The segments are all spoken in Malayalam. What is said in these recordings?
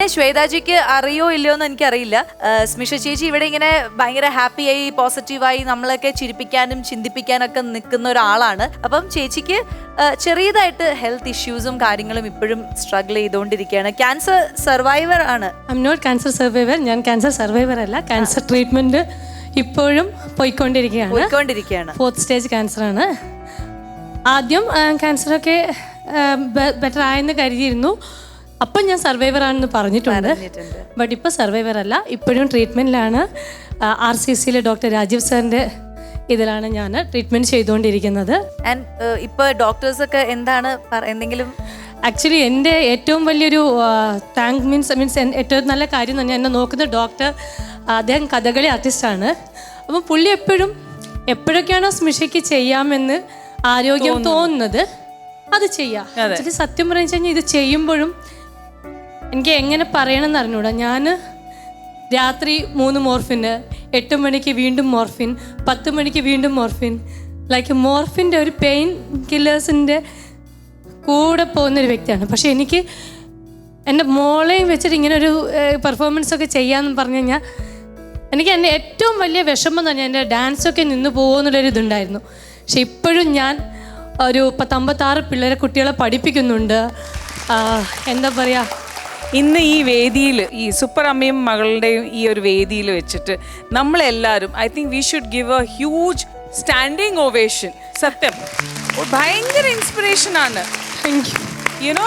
ശ്വേതാജിക്ക് അറിയോ ഇല്ലയോ എന്ന് എനിക്കറിയില്ല. സ്മിഷ ചേച്ചി ഇവിടെ ഇങ്ങനെ ഭയങ്കര ഹാപ്പിയായി പോസിറ്റീവായി നമ്മളൊക്കെ ചിരിപ്പിക്കാനും ചിന്തിപ്പിക്കാനൊക്കെ നിൽക്കുന്ന ഒരാളാണ്. അപ്പം ചേച്ചിക്ക് ചെറിയതായിട്ട് ഹെൽത്ത് ഇഷ്യൂസും കാര്യങ്ങളും ഇപ്പോഴും സ്ട്രഗിൾ ചെയ്തുകൊണ്ടിരിക്കുകയാണ്. ക്യാൻസർ സർവൈവർ ആണ്. I am not cancer survivor. ഞാൻ ക്യാൻസർ സർവൈവർ അല്ല. ക്യാൻസർ ട്രീറ്റ്മെന്റ് ഇപ്പോഴും പോയിക്കൊണ്ടിരിക്കുകയാണ്. 4th സ്റ്റേജ് ക്യാൻസർ ആണ്. ആദ്യം ക്യാൻസറൊക്കെ ബെറ്റർ ആയെന്ന് കരുതിയിരുന്നു. അപ്പം ഞാൻ സർവൈവർ ആണെന്ന് പറഞ്ഞിട്ടുണ്ട്. ബട്ട് ഇപ്പോൾ സർവൈവർ അല്ല, ഇപ്പോഴും ട്രീറ്റ്മെൻറ്റിലാണ്. RCCയിൽ ഡോക്ടർ രാജീവ് സാറിൻ്റെ ഇതിലാണ് ഞാൻ ട്രീറ്റ്മെൻറ്റ് ചെയ്തുകൊണ്ടിരിക്കുന്നത്. ഇപ്പോൾ ഡോക്ടേഴ്സൊക്കെ എന്താണ് എന്തെങ്കിലും? ആക്ച്വലി എൻ്റെ ഏറ്റവും വലിയൊരു താങ്ക് മീൻസ് ഏറ്റവും നല്ല കാര്യം തന്നെ എന്നെ നോക്കുന്ന ഡോക്ടർ, അദ്ദേഹം കഥകളി ആർട്ടിസ്റ്റാണ്. അപ്പം പുള്ളി എപ്പോഴൊക്കെയാണോ സ്മിഷയ്ക്ക് ചെയ്യാമെന്ന് ആരോഗ്യം തോന്നുന്നത് അത് ചെയ്യാം. ആക്ച്വലി സത്യം പറഞ്ഞു കഴിഞ്ഞാൽ ഇത് ചെയ്യുമ്പോഴും എനിക്ക് എങ്ങനെ പറയണമെന്ന് അറിഞ്ഞൂടാ. ഞാൻ രാത്രി 3 മോർഫിന്, 8 മണിക്ക് വീണ്ടും മോർഫിൻ, 10 മണിക്ക് വീണ്ടും മോർഫിൻ, ലൈക്ക് മോർഫിൻ്റെ ഒരു പെയിൻ കില്ലേഴ്സിൻ്റെ കൂടെ പോകുന്നൊരു വ്യക്തിയാണ്. പക്ഷെ എനിക്ക് എൻ്റെ മോളെയും വെച്ചിട്ട് ഇങ്ങനെ ഒരു പെർഫോമൻസ് ഒക്കെ ചെയ്യാമെന്ന് പറഞ്ഞു കഴിഞ്ഞാൽ എനിക്ക് എൻ്റെ ഏറ്റവും വലിയ വിഷമം തന്നെ എൻ്റെ ഡാൻസൊക്കെ നിന്ന് പോകുന്നുള്ളൊരു ഇതുണ്ടായിരുന്നു. പക്ഷെ ഇപ്പോഴും ഞാൻ ഒരു 56 കുട്ടികളെ പഠിപ്പിക്കുന്നുണ്ട്. എന്താ പറയുക, ഇന്ന് ഈ വേദിയിൽ, ഈ സൂപ്പർ അമ്മയും മകളുടെയും ഈ ഒരു വേദിയിൽ വെച്ചിട്ട് നമ്മളെല്ലാവരും I think we should give A huge standing ovation. സത്യം ഭയങ്കര ഇൻസ്പിറേഷനാണ്. യുനോ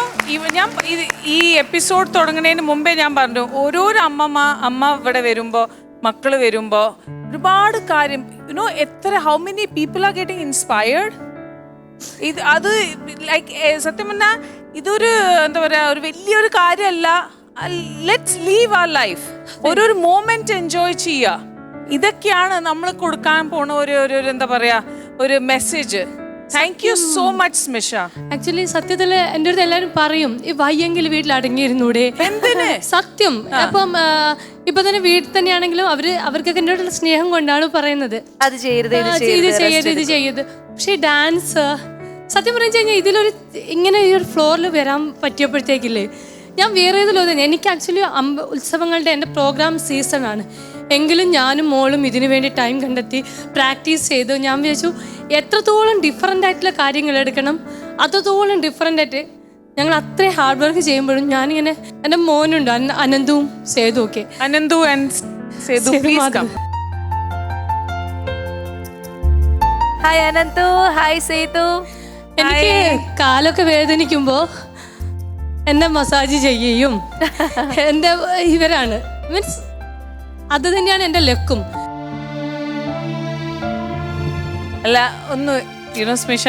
ഞാൻ ഈ എപ്പിസോഡ് തുടങ്ങുന്നതിന് മുമ്പേ ഞാൻ പറഞ്ഞു, ഓരോരോ അമ്മ ഇവിടെ വരുമ്പോൾ, മക്കൾ വരുമ്പോൾ ഒരുപാട് കാര്യം you know how many people are getting inspired. അത് ലൈക്ക് സത്യം പറഞ്ഞാൽ ഇതൊരു എന്താ പറയുക, ഒരു വലിയൊരു കാര്യമല്ല. ലെറ്റ്സ് ലീവ് അവർ ലൈഫ്, ഓരോരു മോമെന്റ് എൻജോയ് ചെയ്യുക. ഇതൊക്കെയാണ് നമ്മൾ കൊടുക്കാൻ പോണ ഒരു എന്താ പറയാ, ഒരു message. Thank you so much Smisha. Actually സത്യത്തിൽ എൻ്റെ അടുത്ത് എല്ലാവരും പറയും, ഈ വയ്യെങ്കിൽ വീട്ടിൽ അടങ്ങിയിരുന്നൂടെ. എന്തിന് സത്യം. അപ്പം ഇപ്പൊ തന്നെ വീട്ടിൽ തന്നെയാണെങ്കിലും അവർക്കൊക്കെ എൻ്റെ അടുത്തുള്ള സ്നേഹം കൊണ്ടാണ് പറയുന്നത്, അത് ചെയ്യരുത്, ഇത് ചെയ്യരുത്. പക്ഷെ ഡാൻസ് സത്യം പറഞ്ഞു കഴിഞ്ഞാൽ ഇതിലൊരു ഇങ്ങനെ ഈ ഒരു ഫ്ലോറിൽ വരാൻ പറ്റിയപ്പോഴത്തേക്കില്ലേ, ഞാൻ വേറെ ഏതിലോ തന്നെ എനിക്ക് ആക്ച്വലി ഉത്സവങ്ങളുടെ എൻ്റെ പ്രോഗ്രാം സീസണാണ്. എങ്കിലും ഞാനും മോളും ഇതിനു വേണ്ടി ടൈം കണ്ടെത്തി പ്രാക്ടീസ് ചെയ്തു. ഞാൻ വിചാരിച്ചു എത്രത്തോളം ഡിഫറെൻ്റ് ആയിട്ടുള്ള കാര്യങ്ങൾ എടുക്കണം, അത്രത്തോളം ഡിഫറെൻ്റ് ആയിട്ട് ഞങ്ങൾ അത്രയും ഹാർഡ് വർക്ക് ചെയ്യുമ്പോഴും ഞാനിങ്ങനെ, എൻ്റെ മോനുണ്ട് അനന്തുവും സേതു ഒക്കെ. Ananthu and Sethu, please come. Hi Ananthu, hi Sethu. എനിക്ക് കാലൊക്കെ വേദനിക്കുമ്പോൾ എന്നെ മസാജ് ചെയ്യുകയും എൻ്റെ ഇവരാണ് മീൻസ് അത് തന്നെയാണ് എൻ്റെ ലക്കും. അല്ല ഒന്ന് യുനോ സ്മിഷ,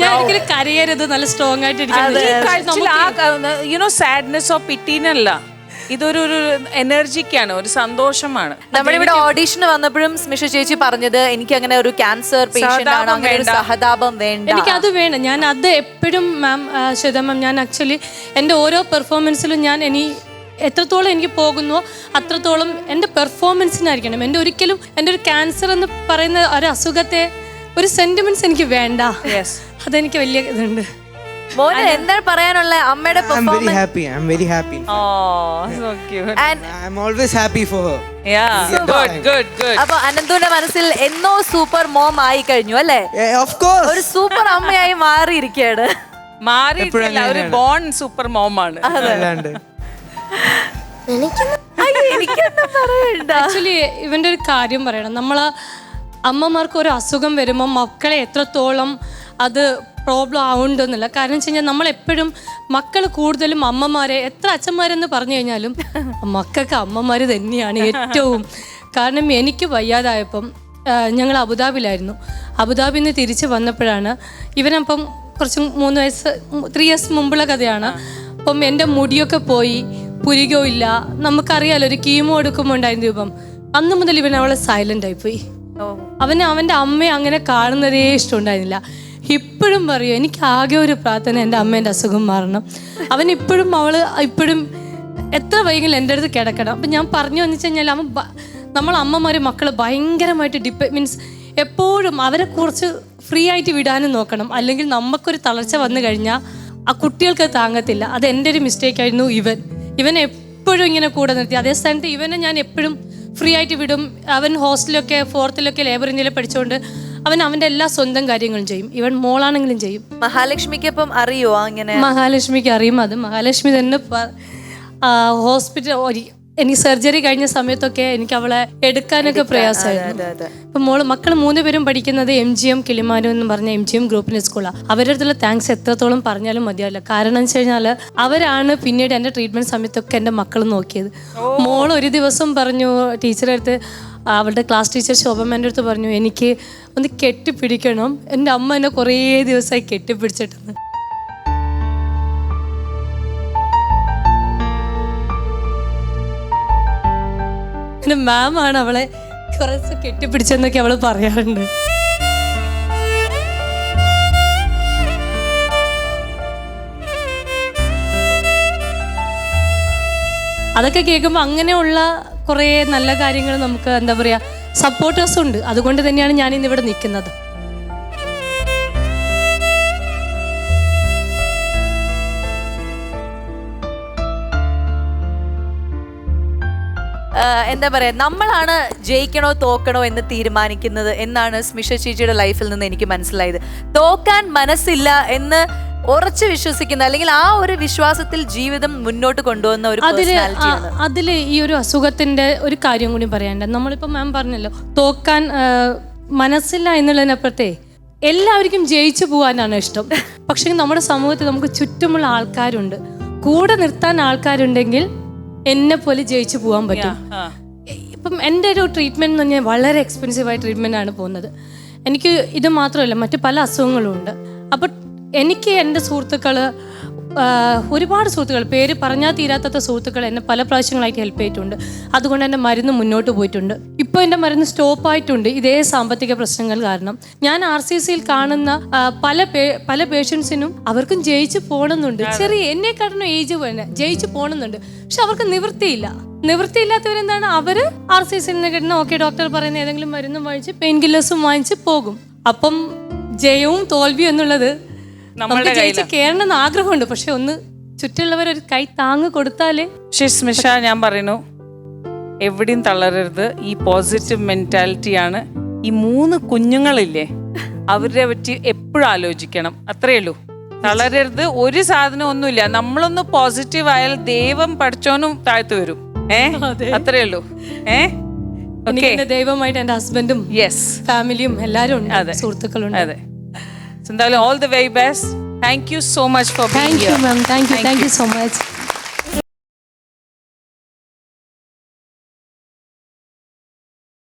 ഞാൻ ഒരിക്കലും കരയരുത്, നല്ല സ്ട്രോങ് ആയിട്ട് യുനോ സാഡ്നെസ് ഓഫ് പിറ്റീനല്ല, ഇതൊരു എനർജിക്കാണ്, ഒരു സന്തോഷമാണ്. നമ്മളിവിടെ ഓഡീഷന് വന്നപ്പോഴും സ്മിഷ ചേച്ചി പറഞ്ഞത്, എനിക്ക് അങ്ങനെ ഒരു ക്യാൻസർ പേഷ്യന്റ് ആണ്, അങ്ങനെ ഒരു സഹതാപം വേണ്ട, എനിക്കത് വേണം. ഞാൻ അത് എപ്പോഴും മാം, ശ്വേത മാം, ഞാൻ ആക്ച്വലി എൻ്റെ ഓരോ പെർഫോമൻസിലും ഞാൻ എത്രത്തോളം എനിക്ക് പോകുന്നുവോ അത്രത്തോളം എൻ്റെ പെർഫോമൻസിനായിരിക്കണം. ഒരിക്കലും എൻ്റെ ഒരു ക്യാൻസർ എന്ന് പറയുന്ന ഒരു അസുഖത്തെ ഒരു സെന്റിമെന്റ്സ് എനിക്ക് വേണ്ട. അതെനിക്ക് വലിയ ഇതുണ്ട്. എന്താണ് പറയാനുള്ള അമ്മയുടെ performance? I'm very happy. Oh, so cute. And I'm always happy for her. Yeah, good. അപ്പൊ അനന്തുവിന്റെ മനസ്സിൽ എന്നോ സൂപ്പർ മോം ആയി കഴിഞ്ഞു അല്ലേ? Of course. ഒരു സൂപ്പർ അമ്മയായി മാറിയിരിക്കുകയാണ്. മാറിയിട്ടില്ല, ഒരു ബോൺ സൂപ്പർ മോമാണ്. എനിക്കൊന്നും പറയണ്ട. ആക്ച്വലി ഇവന്റെ ഒരു കാര്യം പറയണം, നമ്മള് അമ്മമാർക്ക് ഒരു അസുഖം വരുമ്പോൾ മക്കളെ എത്രത്തോളം അത് പ്രോബ്ലം ആവുന്നുണ്ടെന്നില്ല. കാരണം വെച്ച് കഴിഞ്ഞാൽ നമ്മളെപ്പോഴും മക്കൾ കൂടുതലും അമ്മമാരെ, എത്ര അച്ഛന്മാരെന്ന് പറഞ്ഞു കഴിഞ്ഞാലും മക്കൾക്ക് അമ്മമാർ തന്നെയാണ് ഏറ്റവും. കാരണം എനിക്ക് വയ്യാതായപ്പം ഞങ്ങൾ അബുദാബിയിലായിരുന്നു. അബുദാബിയിൽ നിന്ന് തിരിച്ച് വന്നപ്പോഴാണ് ഇവനപ്പം കുറച്ച് 3 ഇയേഴ്സ് മുമ്പുള്ള കഥയാണ്. അപ്പം എൻ്റെ മുടിയൊക്കെ പോയി, പുരികോ ഇല്ല. നമുക്കറിയാലോ ഒരു കീമോ എടുക്കുമ്പോൾ ഉണ്ടായിരുന്ന രൂപം. അന്ന് മുതൽ ഇവൻ അവളെ സൈലൻ്റ് ആയിപ്പോയി. അവൻ്റെ അമ്മയെ അങ്ങനെ കാണുന്നതേ ഇഷ്ടമുണ്ടായിരുന്നില്ല. ഇപ്പോഴും പറയും, എനിക്ക് ആകെ ഒരു പ്രാർത്ഥന എൻ്റെ അമ്മേൻ്റെ അസുഖം മാറണം. ഇപ്പോഴും ഇപ്പോഴും എത്ര വൈകിലും എൻ്റെ അടുത്ത് കിടക്കണം. അപ്പം ഞാൻ പറഞ്ഞു വന്നു കഴിഞ്ഞാൽ നമ്മൾ അമ്മമാർ മക്കൾ ഭയങ്കരമായിട്ട് മീൻസ് എപ്പോഴും അവരെ കുറിച്ച് ഫ്രീ ആയിട്ട് വിടാനും നോക്കണം. അല്ലെങ്കിൽ നമുക്കൊരു തളർച്ച വന്നു കഴിഞ്ഞാൽ ആ കുട്ടികൾക്ക് താങ്ങത്തില്ല. അത് എൻ്റെ ഒരു മിസ്റ്റേക്ക് ആയിരുന്നു. ഇവൻ എപ്പോഴും ഇങ്ങനെ കൂടെ നിർത്തി. അതേ സ്ഥാനത്ത് ഇവനെ ഞാൻ എപ്പോഴും ഫ്രീ ആയിട്ട് വിടും. അവൻ ഹോസ്റ്റലിലൊക്കെ 4th ലേബർ ഇന്ത്യയിൽ പഠിച്ചുകൊണ്ട് അവൻ അവൻ്റെ എല്ലാ സ്വന്തം കാര്യങ്ങളും ചെയ്യും. ഇവൻ മോളാണെങ്കിലും ചെയ്യും. മഹാലക്ഷ്മിക്കൊപ്പം അറിയോ അങ്ങനെ? മഹാലക്ഷ്മിക്ക് അറിയും. അത് മഹാലക്ഷ്മി തന്നെ ഹോസ്പിറ്റൽ എനിക്ക് സർജറി കഴിഞ്ഞ സമയത്തൊക്കെ എനിക്ക് അവളെ എടുക്കാനൊക്കെ പ്രയാസമായിരുന്നു. ഇപ്പം മക്കൾ 3 പേരും പഠിക്കുന്നത് MGM കിളിമാനു എന്ന് പറഞ്ഞ MGM ഗ്രൂപ്പിന്റെ സ്കൂളാണ്. അവരുടെ അടുത്തുള്ള താങ്ക്സ് എത്രത്തോളം പറഞ്ഞാലും മതിയാവില്ല. കാരണം എന്ന് വെച്ച് കഴിഞ്ഞാൽ അവരാണ് പിന്നീട് എൻ്റെ ട്രീറ്റ്മെന്റ് സമയത്തൊക്കെ എൻ്റെ മക്കൾ നോക്കിയത്. മോൾ ഒരു ദിവസം പറഞ്ഞു ടീച്ചറെ അടുത്ത്, അവളുടെ ക്ലാസ് ടീച്ചർ ശോഭമ്മേൻ്റെ അടുത്ത് പറഞ്ഞു, എനിക്ക് ഒന്ന് കെട്ടിപ്പിടിക്കണം. എൻ്റെ അമ്മ എന്നെ കുറേ ദിവസമായി കെട്ടിപ്പിടിച്ചിട്ടെന്ന്. എൻ്റെ മാമാണ് അവളെ കുറച്ച് കെട്ടിപ്പിടിച്ചെന്നൊക്കെ അവൾ പറയാറുണ്ട്. അതൊക്കെ കേൾക്കുമ്പോൾ അങ്ങനെയുള്ള കുറേ നല്ല കാര്യങ്ങൾ നമുക്ക് എന്താ പറയുക സപ്പോർട്ടേഴ്സ് ഉണ്ട്. അതുകൊണ്ട് തന്നെയാണ് ഞാൻ ഇന്നിവിടെ നിൽക്കുന്നത്. എന്താ പറയാ, നമ്മളാണ് ജയിക്കണോ തോക്കണോ എന്ന് തീരുമാനിക്കുന്നത് എന്നാണ് സ്മിഷ ചേച്ചിയുടെ ലൈഫിൽ നിന്ന് എനിക്ക് മനസ്സിലായത്. തോക്കാൻ മനസ്സില്ല എന്ന് ഉറച്ചു വിശ്വസിക്കുന്ന, അല്ലെങ്കിൽ ആ ഒരു വിശ്വാസത്തിൽ ജീവിതം മുന്നോട്ട് കൊണ്ടുപോകുന്ന ഒരു പേഴ്സണാലിറ്റിയാണ്. അതിൽ ഈ ഒരു അസുഖത്തിന്റെ ഒരു കാര്യം കൂടി പറയാനുണ്ട്. നമ്മളിപ്പോൾ മാം പറഞ്ഞല്ലോ തോക്കാൻ മനസ്സില്ല എന്നുള്ളതിനപ്പുറത്തെ എല്ലാവർക്കും ജയിച്ചു പോകാനാണ് ഇഷ്ടം. പക്ഷെ നമ്മുടെ സമൂഹത്തിൽ നമുക്ക് ചുറ്റുമുള്ള ആൾക്കാരുണ്ട്, കൂടെ നിർത്താൻ ആൾക്കാരുണ്ടെങ്കിൽ എന്നെ പോലെ ജയിച്ചു പോകാൻ പറ്റും. ഇപ്പം എൻ്റെ ഒരു ട്രീറ്റ്മെൻറ്റ് എന്ന് പറഞ്ഞാൽ വളരെ എക്സ്പെൻസീവായ ട്രീറ്റ്മെൻ്റ് ആണ് പോകുന്നത്. എനിക്ക് ഇത് മാത്രമല്ല മറ്റു പല അസുഖങ്ങളും ഉണ്ട്. അപ്പോൾ എനിക്ക് എൻ്റെ സുഹൃത്തുക്കൾ, ഒരുപാട് സുഹൃത്തുക്കൾ, പേര് പറഞ്ഞാൽ തീരാത്ത സുഹൃത്തുക്കൾ എന്നെ പല പ്രാവശ്യങ്ങളായിട്ട് ഹെൽപ്പ് ചെയ്തിട്ടുണ്ട്. അതുകൊണ്ട് എൻ്റെ മരുന്ന് മുന്നോട്ട് പോയിട്ടുണ്ട്. ഇപ്പോൾ എൻ്റെ മരുന്ന് സ്റ്റോപ്പായിട്ടുണ്ട് ഇതേ സാമ്പത്തിക പ്രശ്നങ്ങൾ കാരണം. ഞാൻ RCCയിൽ കാണുന്ന പല പേഷ്യൻസിനും അവർക്കും ജയിച്ചു പോകണമെന്നുണ്ട്. ചെറിയ എന്നെക്കാട്ടിനും ഏജ് പോലെ ജയിച്ചു പോകണമെന്നുണ്ട്. പക്ഷെ അവർക്ക് നിവൃത്തിയില്ലാത്തവരെന്താണ്, അവർ RCCയിൽ നിന്ന് കിട്ടുന്ന ഓക്കെ ഡോക്ടർ പറയുന്ന ഏതെങ്കിലും മരുന്നും വാങ്ങിച്ച് പെയിൻ കില്ലേഴ്സും വാങ്ങിച്ച് പോകും. അപ്പം ജയവും തോൽവിയും എന്നുള്ളത് നമുക്ക് ജയിച്ച് കയറണമെന്ന് ആഗ്രഹമുണ്ട്. പക്ഷെ ഒന്ന് ചുറ്റുള്ളവരൊരു കൈ താങ്ങ് കൊടുത്താലേ. സ്മിഷ, ഞാൻ പറയുന്നു എവിടെയും തളരരുത്. ഈ പോസിറ്റീവ് മെന്റാലിറ്റിയാണ്. ഈ 3 കുഞ്ഞുങ്ങളില്ലേ, അവരെ പറ്റി എപ്പോഴും ആലോചിക്കണം. അത്രയേ ഉള്ളൂ. തളരരുത്. ഒരു സാധനം ഒന്നുമില്ല. നമ്മളൊന്ന് പോസിറ്റീവ് ആയാൽ ദൈവം പഠിച്ചോനും താഴ്ത്തു വരും. അത്രയേ ഉള്ളൂ. ദൈവമായിട്ട് എൻ്റെ ഹസ്ബൻഡും ഫാമിലിയും എല്ലാവരും ഉണ്ട്, സുഹൃത്തുക്കളുണ്ട്. അതെ. So, all the very best. Thank you so much for being here. Thank you, ma'am. Thank you so much.